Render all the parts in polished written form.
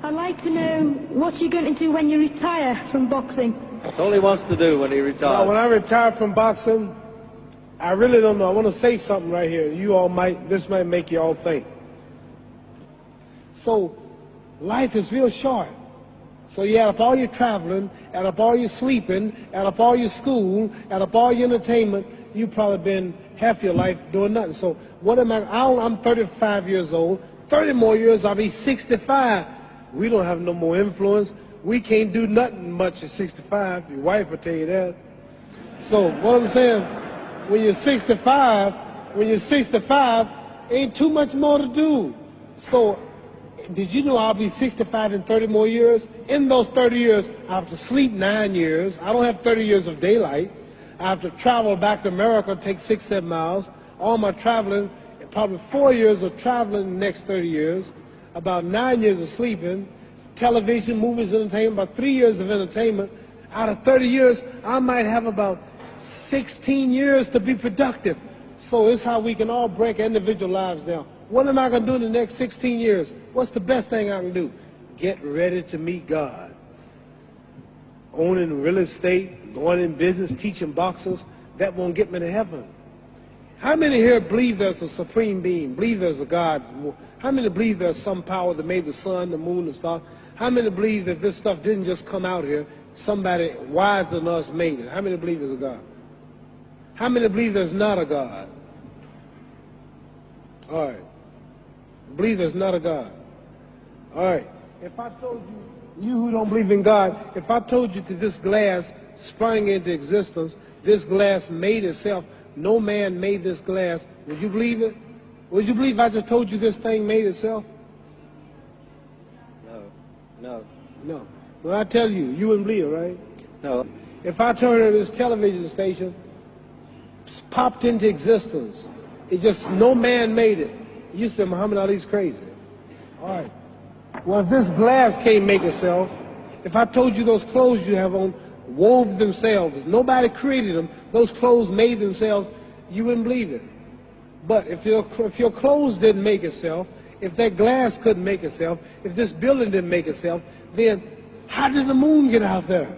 I'd like to know what you're going to do when you retire from boxing. That's all he wants to do when he retires. Well, when I retire from boxing, I really don't know. I want to say something right here. This might make you all think. So, life is real short. So you add up all your traveling, add up all your sleeping, add up all your school, add up all your entertainment, you've probably been half your life doing nothing. So what am I'm 35 years old. 30 more years, I'll be 65. We don't have no more influence. We can't do nothing much at 65. Your wife will tell you that. So what I'm saying, when you're 65, ain't too much more to do. So did you know I'll be 65 in 30 more years? In those 30 years, I have to sleep 9 years. I don't have 30 years of daylight. I have to travel back to America, take 6-7 miles. All my traveling, probably 4 years of traveling in the next 30 years, about 9 years of sleeping, television, movies, entertainment, about 3 years of entertainment. Out of 30 years, I might have about 16 years to be productive. So it's how we can all break our individual lives down. What am I going to do in the next 16 years? What's the best thing I can do? Get ready to meet God. Owning real estate, going in business, teaching boxers, that won't get me to heaven. How many here believe there's a supreme being, believe there's a God? How many believe there's some power that made the sun, the moon, the stars? How many believe that this stuff didn't just come out here? Somebody wiser than us made it. How many believe there's a God? How many believe there's not a God? All right. Believe there's not a God. All right. If I told you who don't believe in God, if I told you that this glass sprang into existence, this glass made itself, no man made this glass, would you believe it? Would you believe I just told you this thing made itself? No. Well, I tell you, you wouldn't believe it, right? No. If I told you this television station popped into existence, it just, no man made it. You said Muhammad Ali's crazy. All right. Well, if this glass can't make itself, if I told you those clothes you have on wove themselves, nobody created them, those clothes made themselves, you wouldn't believe it. But if your clothes didn't make itself, if that glass couldn't make itself, if this building didn't make itself, then how did the moon get out there?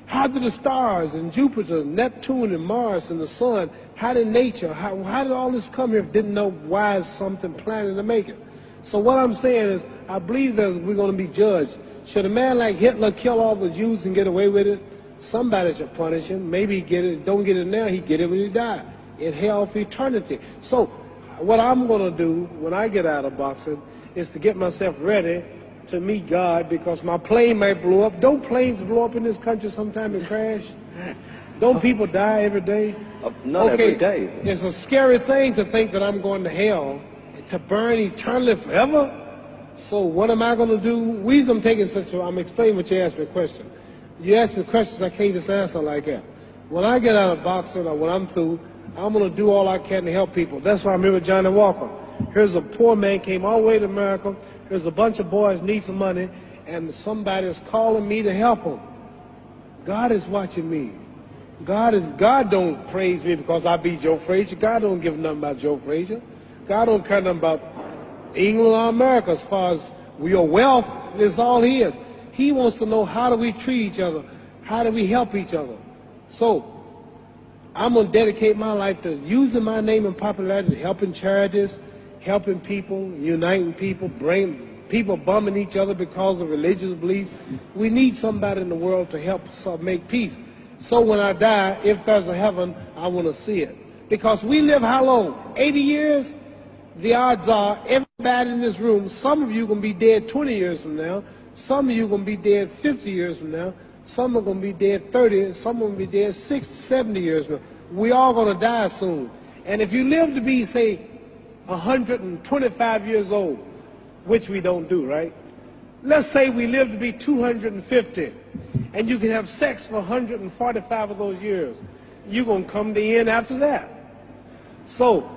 How did the stars and Jupiter, Neptune and Mars and the sun, how did nature, how did all this come here if didn't know why is something planning to make it? So what I'm saying is, I believe that we're going to be judged. Should a man like Hitler kill all the Jews and get away with it? Somebody should punish him. Maybe he get it, don't get it now, he get it when he died. In hell for eternity. So what I'm going to do when I get out of boxing is to get myself ready to meet God, because my plane might blow up. Don't planes blow up in this country sometime and crash? Don't people die every day? Not every day. It's a scary thing to think that I'm going to hell to burn eternally forever. So what am I going to do? Reason I'm taking I'm explaining what you asked me a question. You ask me questions I can't just answer like that. When I get out of boxing or when I'm through, I'm going to do all I can to help people. That's why I remember Johnny Walker. Here's a poor man, came all the way to America. Here's a bunch of boys need some money, and somebody is calling me to help them. God is watching me. God don't praise me because I beat Joe Frazier. God don't give nothing about Joe Frazier. God don't care nothing about England or America as far as your wealth is all he is. He wants to know, how do we treat each other? How do we help each other? So I'm going to dedicate my life to using my name and popularity, helping charities, helping people, uniting people, bring people bumming each other because of religious beliefs. We need somebody in the world to help us make peace. So when I die, if there's a heaven, I want to see it. Because we live how long? 80 years? The odds are everybody in this room, some of you are going to be dead 20 years from now, some of you are going to be dead 50 years from now, some are going to be dead 30, some are going to be dead 60, 70 years from now. We all going to die soon. And if you live to be, say, 125 years old, which we don't do, right? Let's say we live to be 250, and you can have sex for 145 of those years. You're going to come to the end after that. So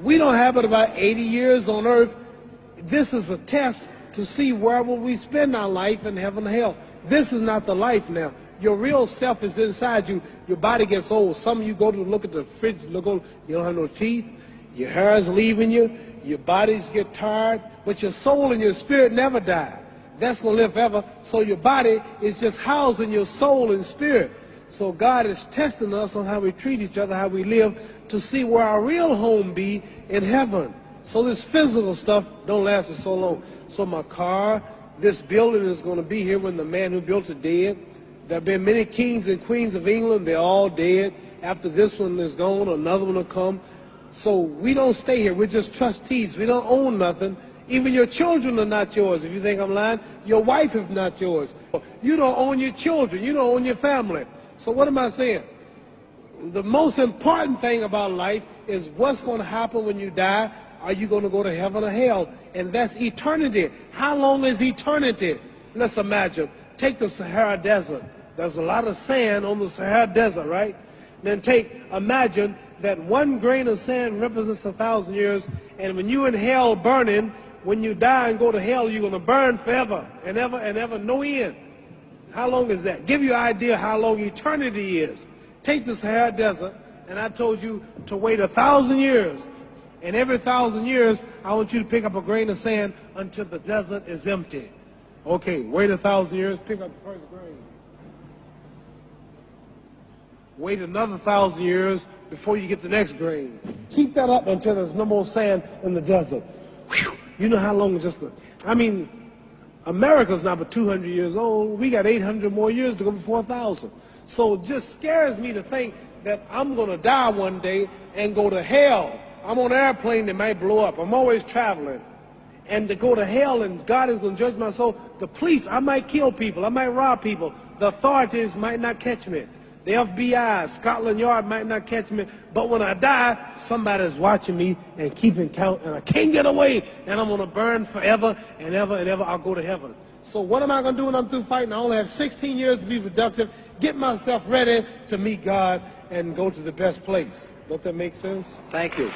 we don't have but about 80 years on earth. This is a test to see where will we spend our life in heaven and hell. This is not the life now. Your real self is inside you. Your body gets old. Some of you go to look at the fridge, you don't have no teeth. Your hair is leaving you. Your bodies get tired. But your soul and your spirit never die. That's going to live forever. So your body is just housing your soul and spirit. So God is testing us on how we treat each other, how we live, to see where our real home be in heaven. So this physical stuff don't last for so long. So my car, this building is going to be here when the man who built it dead. There have been many kings and queens of England. They're all dead. After this one is gone, another one will come. So we don't stay here. We're just trustees. We don't own nothing. Even your children are not yours. If you think I'm lying, your wife is not yours. You don't own your children. You don't own your family. So what am I saying? The most important thing about life is what's going to happen when you die. Are you going to go to heaven or hell? And that's eternity. How long is eternity? Let's imagine. Take the Sahara Desert. There's a lot of sand on the Sahara Desert, right? Then imagine that one grain of sand represents 1,000 years, and when you're in hell burning, when you die and go to hell, you're going to burn forever and ever and ever, no end. How long is that? Give you an idea how long eternity is. Take the Sahara Desert, and I told you to wait 1,000 years. And every 1,000 years, I want you to pick up a grain of sand until the desert is empty. Okay, wait 1,000 years, pick up the first grain. Wait another 1,000 years before you get the next grain. Keep that up until there's no more sand in the desert. Whew. You know how long America's not but 200 years old. We got 800 more years to go before 1,000. So it just scares me to think that I'm going to die one day and go to hell. I'm on an airplane that might blow up. I'm always traveling. And to go to hell and God is going to judge my soul. The police, I might kill people. I might rob people. The authorities might not catch me. The FBI, Scotland Yard might not catch me. But when I die, somebody's watching me and keeping count. And I can't get away. And I'm going to burn forever and ever and ever. I'll go to heaven. So what am I going to do when I'm through fighting? I only have 16 years to be productive. Get myself ready to meet God and go to the best place. Don't that make sense? Thank you.